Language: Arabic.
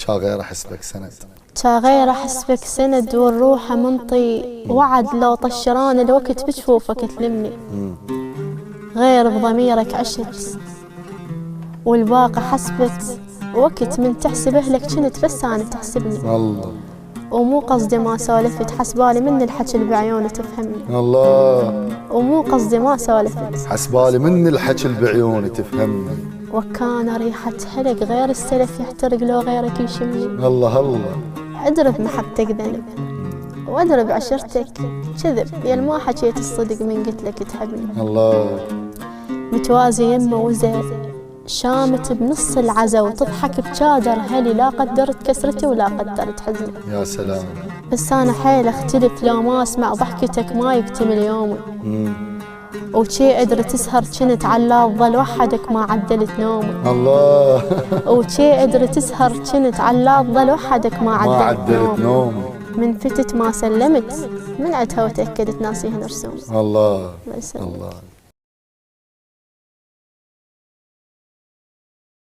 كا غير احسبك سند، كا غير احسبك سند والروحه منطي وعد، لو طشران الوقت بجفوفك تلمني. غير بضميرك عشت والباقي حسبت وقت من تحسبه لك كنت بس انا تحسبني. الله. ومو قصدي ما سولفت، حسبالي من الحكي بعيوني تفهمني. الله. ومو قصدي ما سولفت، حسبالي من الحكي بعيوني تفهمني. وكان ريحة حرق غير السلف يحترق لو غيرك يشمني. الله الله. ادري بمحبتك ذنب وادري بعشرتك كذب، يا ما حكيت الصدق من قلت لك تحبني. الله. متوازي يمه وزي شامت بنص العزا وتضحك بشادر هلي، لا قدرت كسرتي ولا قدرت حزني. يا سلام. بس انا حيل اختلف لو ما اسمع ضحكتك ما يكتمل يومي. وشي ادري تسهر كنت على ظل وحدك ما عدلت نومي. الله. وشي ادري تسهر كنت على ظل وحدك ما عدلت نومي. من فتت ما سلمت من عدها وتاكدت ناسيهن رسومي. الله. الله يسلمك. الله.